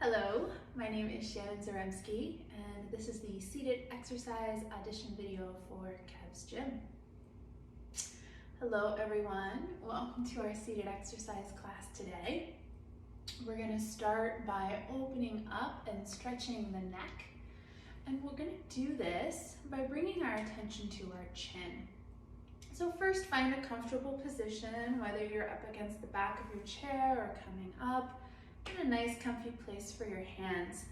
Hello, my name is Shannon Marie, and this is the seated exercise audition video for Kev's Gym. Hello everyone, welcome to our seated exercise class today. We're going to start by opening up and stretching the neck, and we're going to do this by bringing our attention to our chin. So first, find a comfortable position, whether you're up against the back of your chair or coming up. In a nice comfy place for your hands.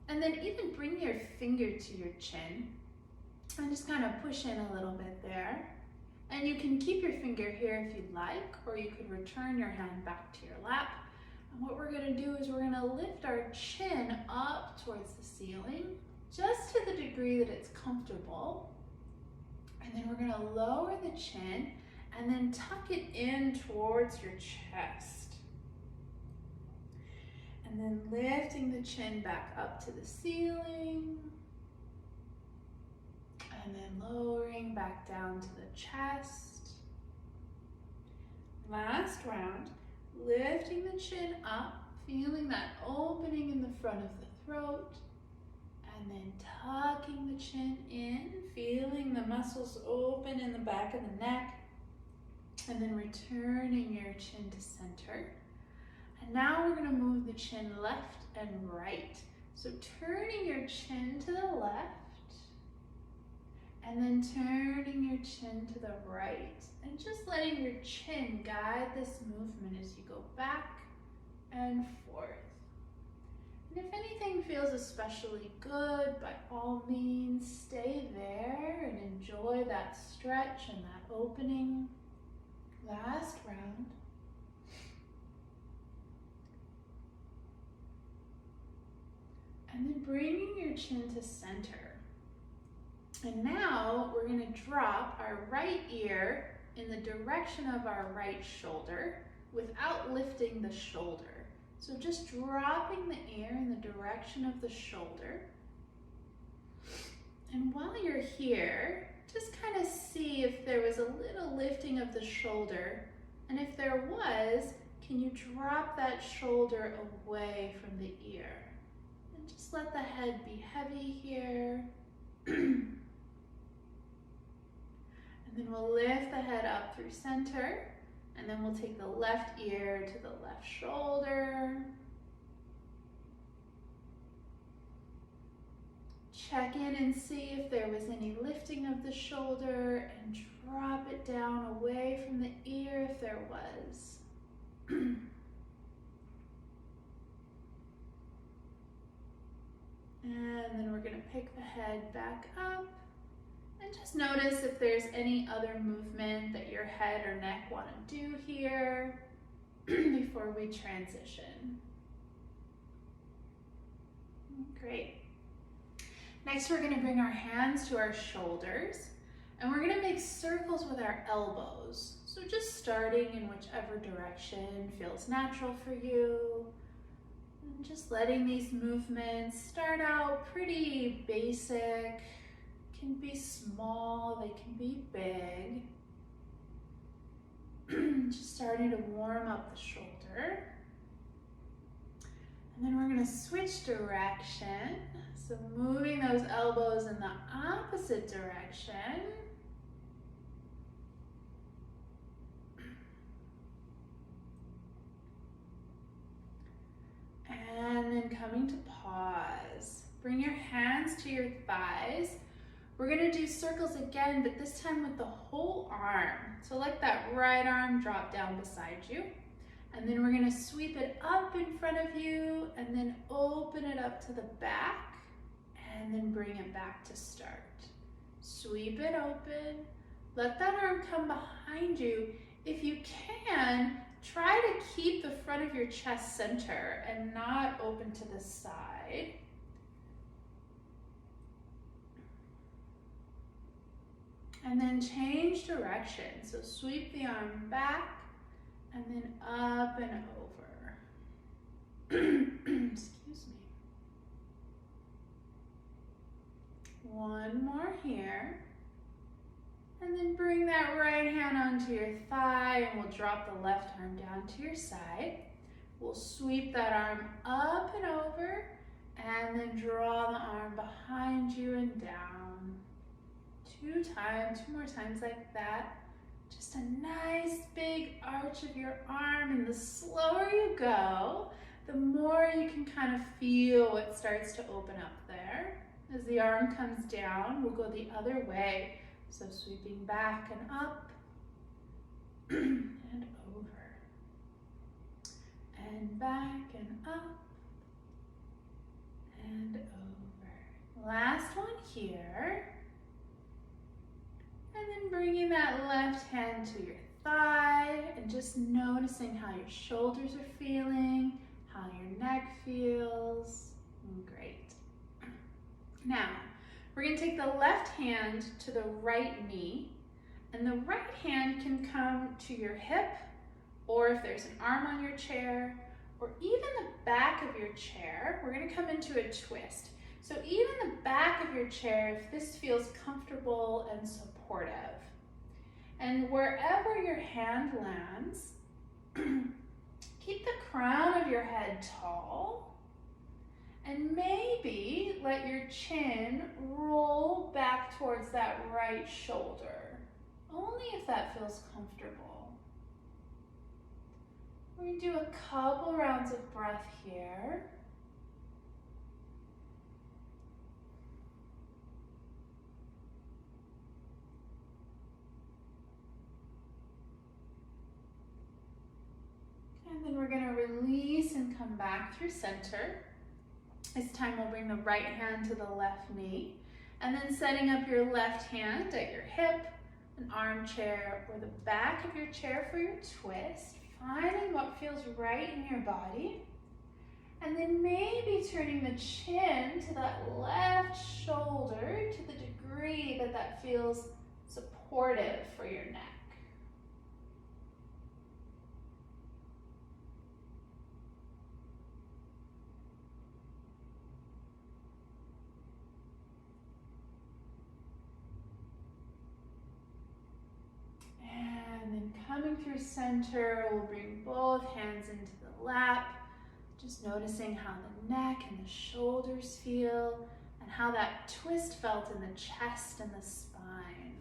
And then even bring your finger to your chin and just kind of push in a little bit there. And you can keep your finger here if you'd like, or you could return your hand back to your lap. And what we're going to do is we're going to lift our chin up towards the ceiling, just to the degree that it's comfortable. And then we're going to lower the chin and then tuck it in towards your chest. And then lifting the chin back up to the ceiling. And then lowering back down to the chest. Last round, lifting the chin up, feeling that opening in the front of the throat. And then tucking the chin in, feeling the muscles open in the back of the neck. And then returning your chin to center. And now we're going to move the chin left and right. So turning your chin to the left and then turning your chin to the right. And just letting your chin guide this movement as you go back and forth. And if anything feels especially good, by all means, stay there and enjoy that stretch and that opening. Last round. And then bringing your chin to center. And now we're going to drop our right ear in the direction of our right shoulder without lifting the shoulder. So just dropping the ear in the direction of the shoulder. And while you're here, just kind of see if there was a little lifting of the shoulder. And if there was, can you drop that shoulder away from the ear? Just let the head be heavy here. And then we'll lift the head up through center. And then we'll take the left ear to the left shoulder. Check in and see if there was any lifting of the shoulder and drop it down away from the ear if there was. And then we're going to pick the head back up and just notice if there's any other movement that your head or neck want to do here before we transition. Great. Next, we're going to bring our hands to our shoulders and we're going to make circles with our elbows. So just starting in whichever direction feels natural for you. And just letting these movements start out pretty basic, can be small, they can be big. Just starting to warm up the shoulder. And then we're going to switch direction. So moving those elbows in the opposite direction. And then coming to pause. Bring your hands to your thighs. We're going to do circles again, but this time with the whole arm. So let that right arm drop down beside you. And then we're going to sweep it up in front of you and then open it up to the back and then bring it back to start. Sweep it open. Let that arm come behind you. If you can, try to keep the front of your chest center and not open to the side. And then change direction. So sweep the arm back and then up and over. Excuse me. One more here. And then bring that right hand onto your thigh and we'll drop the left arm down to your side. We'll sweep that arm up and over, and then draw the arm behind you and down. 2 more times like that. Just a nice big arch of your arm, and the slower you go, the more you can kind of feel what starts to open up there. As the arm comes down, we'll go the other way. So sweeping back and up, and over, and back and up, and over. Last one here. And then bringing that left hand to your thigh and just noticing how your shoulders are feeling, how your neck feels. Great. Now, we're going to take the left hand to the right knee, and the right hand can come to your hip, or if there's an arm on your chair, or even the back of your chair. We're going to come into a twist. So even the back of your chair, if this feels comfortable and supportive. And wherever your hand lands, keep the crown of your head tall, and maybe let your chin roll back towards that right shoulder, only if that feels comfortable. We're going to do a couple rounds of breath here. And then we're going to release and come back through center. This time we'll bring the right hand to the left knee, and then setting up your left hand at your hip, an armchair, or the back of your chair for your twist, finding what feels right in your body. And then maybe turning the chin to that left shoulder to the degree that that feels supportive for your neck. And then coming through center, we'll bring both hands into the lap, just noticing how the neck and the shoulders feel and how that twist felt in the chest and the spine.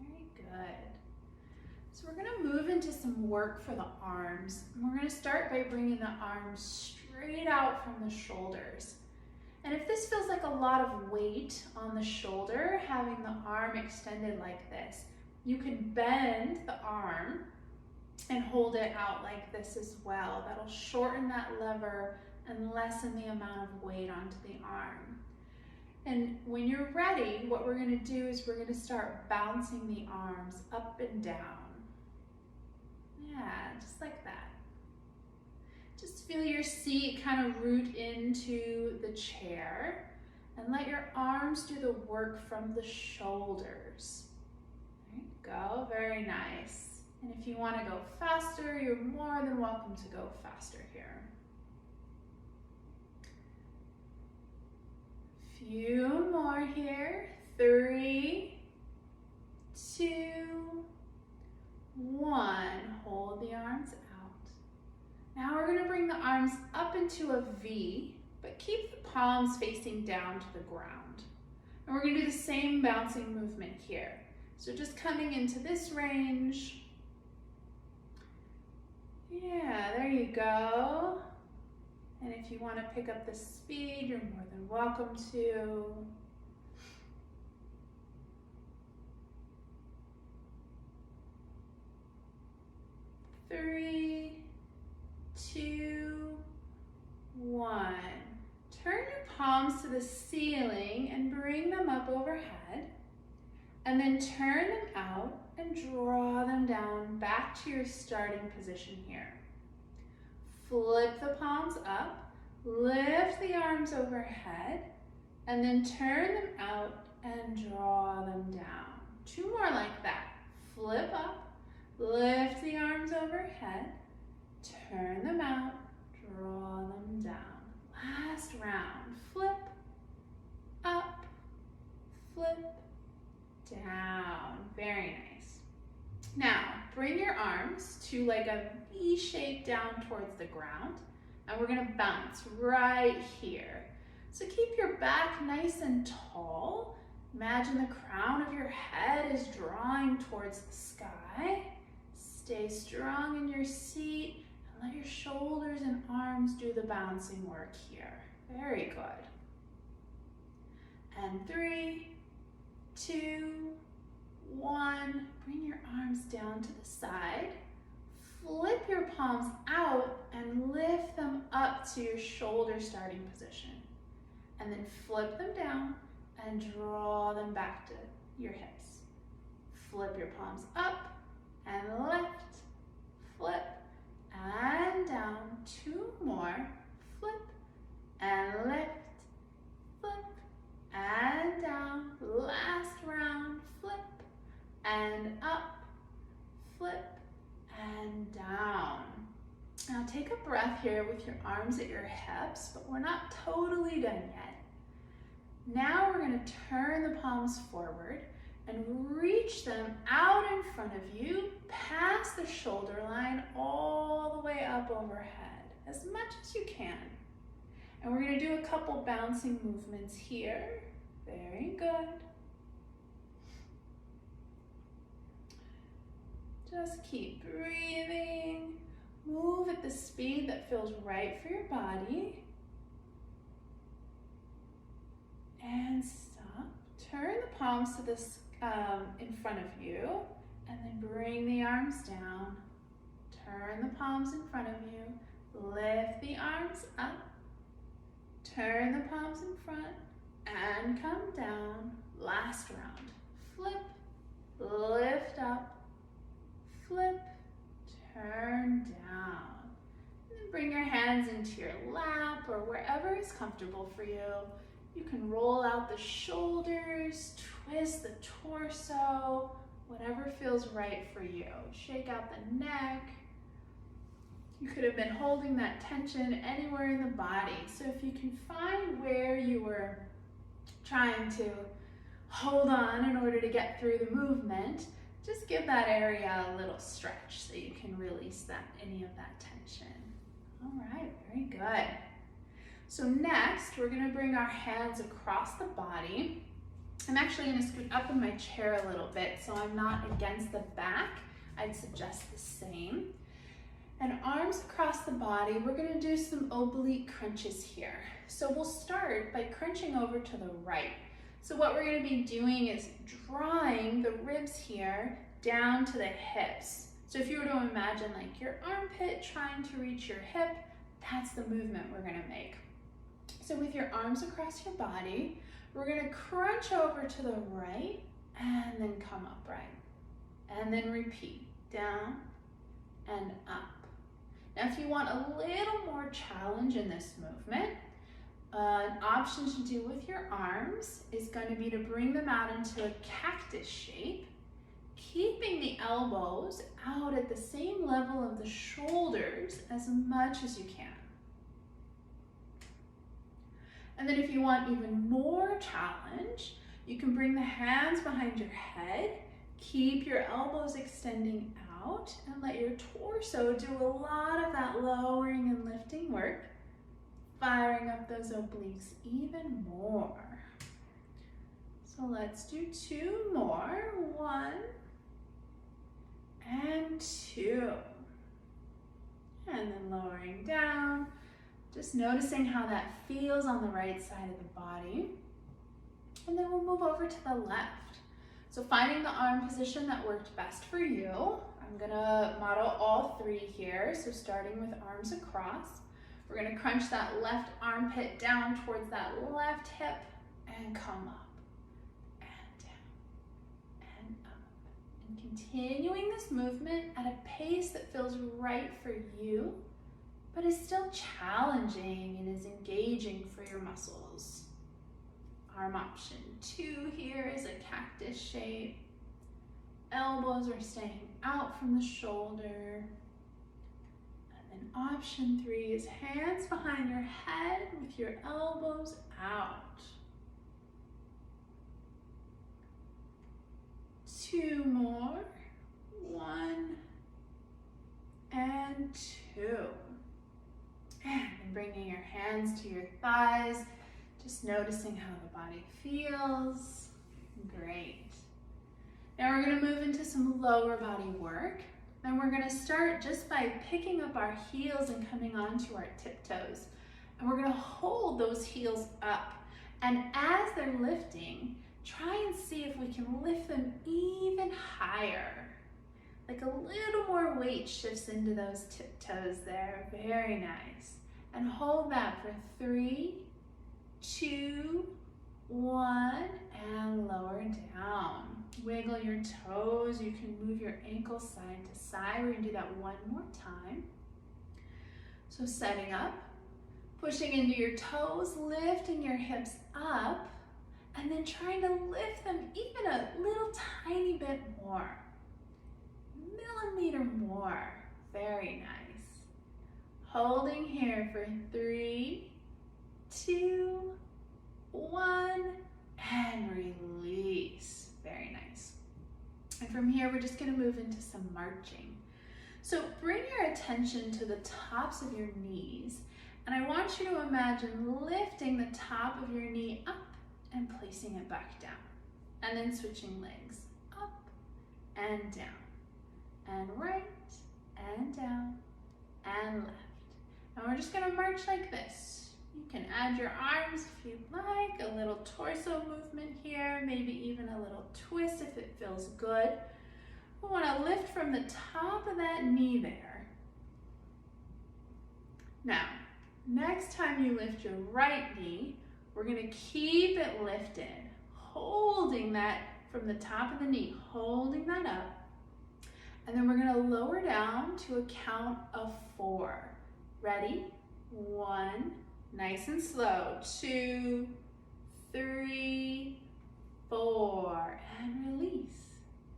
Very good. So we're going to move into some work for the arms. And we're going to start by bringing the arms straight out from the shoulders. And if this feels like a lot of weight on the shoulder, having the arm extended like this, you can bend the arm and hold it out like this as well. That'll shorten that lever and lessen the amount of weight onto the arm. And when you're ready, what we're going to do is we're going to start bouncing the arms up and down. Yeah, just like that. Just feel your seat kind of root into the chair, and let your arms do the work from the shoulders. There you go, very nice. And if you want to go faster, you're more than welcome to go faster here. Few more here. 3, 2, 1. Hold the arms out. Now we're going to bring the arms up into a V, but keep the palms facing down to the ground. And we're going to do the same bouncing movement here. So just coming into this range. Yeah, there you go. And if you want to pick up the speed, you're more than welcome to. Three, 2, 1. Turn your palms to the ceiling and bring them up overhead. And then turn them out and draw them down back to your starting position here. Flip the palms up, lift the arms overhead, and then turn them out and draw them down. 2 more like that. Flip up, lift the arms overhead, turn them out, draw them down. Last round. Flip, up, flip, down. Very nice. Now, bring your arms to like a V shape down towards the ground. And we're gonna bounce right here. So keep your back nice and tall. Imagine the crown of your head is drawing towards the sky. Stay strong in your seat and let your shoulders and arms do the bouncing work here. Very good. And 3, 2, 1. Bring your arms down to the side. Flip your palms out and lift them up to your shoulder starting position. And then flip them down and draw them back to your hips. Flip your palms up and lift, flip, and down. 2 more. Flip and lift, flip, and down. Last round. Flip and up, flip, and down. Now take a breath here with your arms at your hips, but we're not totally done yet. Now we're going to turn the palms forward and reach them out in front of you, past the shoulder line, all the way up overhead, as much as you can. And we're going to do a couple bouncing movements here. Very good. Just keep breathing. Move at the speed that feels right for your body. And stop. Turn the palms to this in front of you, and then bring the arms down. Turn the palms in front of you. Lift the arms up. Turn the palms in front and come down. Last round. Flip, lift up, flip, turn down. And then bring your hands into your lap or wherever is comfortable for you. You can roll out the shoulders, twist the torso, whatever feels right for you. Shake out the neck. You could have been holding that tension anywhere in the body. So if you can find where you were trying to hold on in order to get through the movement, just give that area a little stretch so you can release any of that tension. All right, very good. So next, we're gonna bring our hands across the body. I'm actually gonna scoot up in my chair a little bit so I'm not against the back. I'd suggest the same. And arms across the body, we're gonna do some oblique crunches here. So we'll start by crunching over to the right. So what we're gonna be doing is drawing the ribs here down to the hips. So if you were to imagine like your armpit trying to reach your hip, that's the movement we're gonna make. So with your arms across your body, we're gonna crunch over to the right and then come upright. And then repeat, down and up. Now if you want a little more challenge in this movement, an option to do with your arms is going to be to bring them out into a cactus shape, keeping the elbows out at the same level of the shoulders as much as you can. And then if you want even more challenge, you can bring the hands behind your head, keep your elbows extending out, and let your torso do a lot of that lowering and lifting work, firing up those obliques even more. So let's do 2 more. 1 and 2. And then lowering down. Just noticing how that feels on the right side of the body. And then we'll move over to the left. So finding the arm position that worked best for you. I'm gonna model all 3 here. So starting with arms across, we're gonna crunch that left armpit down towards that left hip and come up and down and up. And continuing this movement at a pace that feels right for you, but is still challenging and is engaging for your muscles. Arm option 2 here is a cactus shape. Elbows are staying out from the shoulder. And then option 3 is hands behind your head with your elbows out. 2 more. 1 and 2. And bringing your hands to your thighs, just noticing how the body feels. Great. Now we're going to move into some lower body work. And we're going to start just by picking up our heels and coming onto our tiptoes. And we're going to hold those heels up. And as they're lifting, try and see if we can lift them even higher. Like a little more weight shifts into those tiptoes there. Very nice. And hold that for 3, 2, 1, and lower down. Wiggle your toes. You can move your ankles side to side. We're going to do that one more time. So setting up, pushing into your toes, lifting your hips up, and then trying to lift them even a little tiny bit more. Millimeter more. Very nice. Holding here for 3, 2, 1, and release. Very nice. And from here, we're just going to move into some marching. So bring your attention to the tops of your knees, and I want you to imagine lifting the top of your knee up and placing it back down, and then switching legs up and down, and right and down and left. And we're just going to march like this. You can add your arms if you'd like, a little torso movement here, maybe even a little twist if it feels good. We want to lift from the top of that knee there. Now, next time you lift your right knee, we're going to keep it lifted, holding that from the top of the knee, holding that up. And then we're going to lower down to a count of 4. Ready? 1, nice and slow. 2, 3, 4, and release.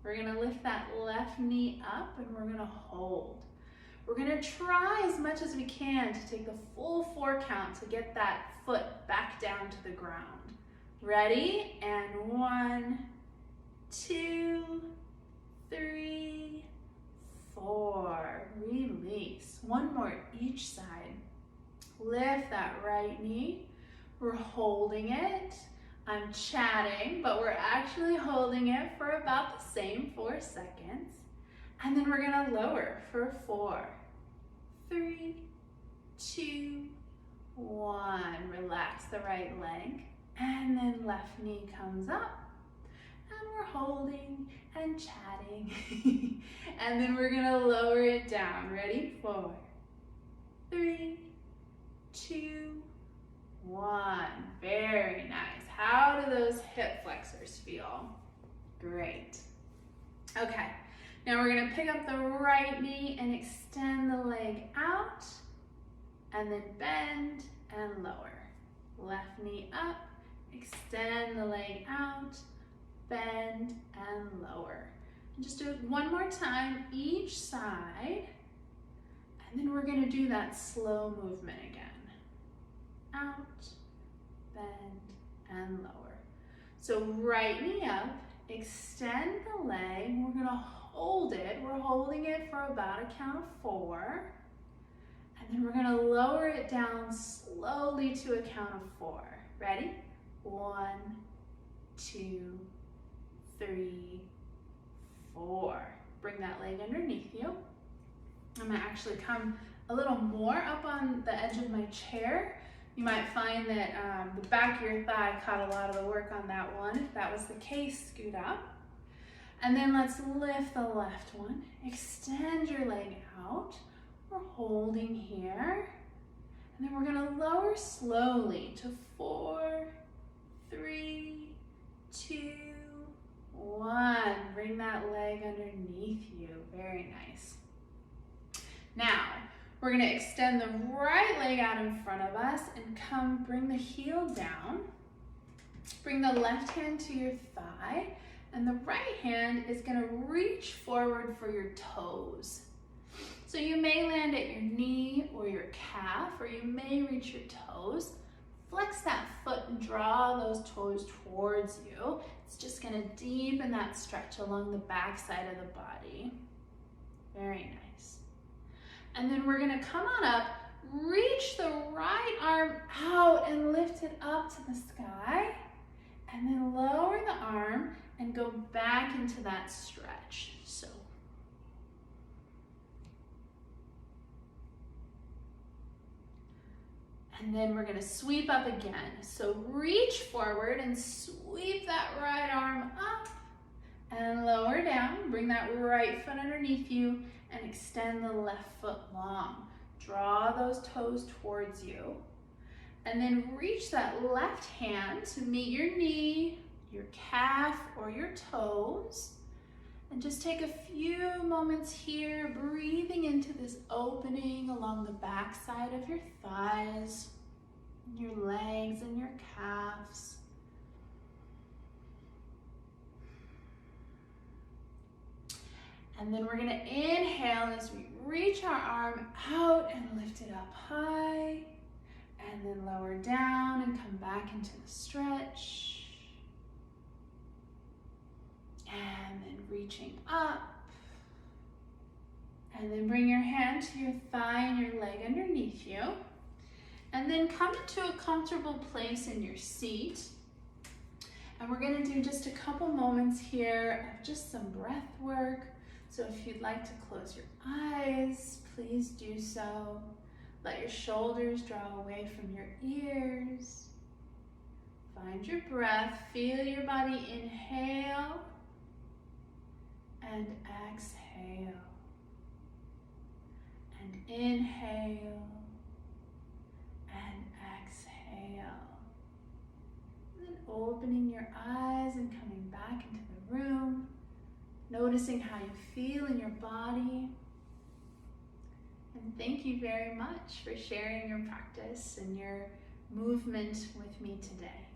We're going to lift that left knee up and we're going to hold. We're going to try as much as we can to take the full 4 count to get that foot back down to the ground. Ready? And 1, 2, 3, 4. Release. One more each side. Lift that right knee. We're holding it. I'm chatting, but we're actually holding it for about the same 4 seconds. And then we're going to lower for 4, 3, 2, 1. Relax the right leg. And then left knee comes up. And we're holding and chatting. And then we're going to lower it down. Ready? 4, 3, 2, 1. Very nice. How do those hip flexors feel? Great. Okay, now we're going to pick up the right knee and extend the leg out, and then bend and lower. Left knee up, extend the leg out, bend and lower. And just do it one more time each side, and then we're going to do that slow movement again. Out, bend, and lower. So right knee up, extend the leg, we're going to hold it. We're holding it for about a count of 4. And then we're going to lower it down slowly to a count of 4. Ready? 1, 2, 3, 4. Bring that leg underneath you. I'm going to actually come a little more up on the edge of my chair. You might find that the back of your thigh caught a lot of the work on that one. If that was the case, scoot up. And then let's lift the left one. Extend your leg out. We're holding here. And then we're going to lower slowly to 4, 3, 2, 1. Bring that leg underneath you. Very nice. Now, we're going to extend the right leg out in front of us and bring the heel down. Bring the left hand to your thigh, and the right hand is going to reach forward for your toes. So you may land at your knee or your calf, or you may reach your toes. Flex that foot and draw those toes towards you. It's just going to deepen that stretch along the back side of the body. Very nice. And then we're gonna come on up, reach the right arm out and lift it up to the sky. And then lower the arm and go back into that stretch. So. And then we're gonna sweep up again. So reach forward and sweep that right arm up and lower down. Bring that right foot underneath you and extend the left foot long. Draw those toes towards you. And then reach that left hand to meet your knee, your calf, or your toes. And just take a few moments here, breathing into this opening along the back side of your thighs, your legs, and your calves. And then we're gonna inhale as we reach our arm out and lift it up high. And then lower down and come back into the stretch. And then reaching up. And then bring your hand to your thigh and your leg underneath you. And then come into a comfortable place in your seat. And we're gonna do just a couple moments here of just some breath work. So if you'd like to close your eyes, please do so. Let your shoulders draw away from your ears. Find your breath. Feel your body inhale and exhale. And inhale and exhale. And then opening your eyes and coming back into the room. Noticing how you feel in your body. And thank you very much for sharing your practice and your movement with me today.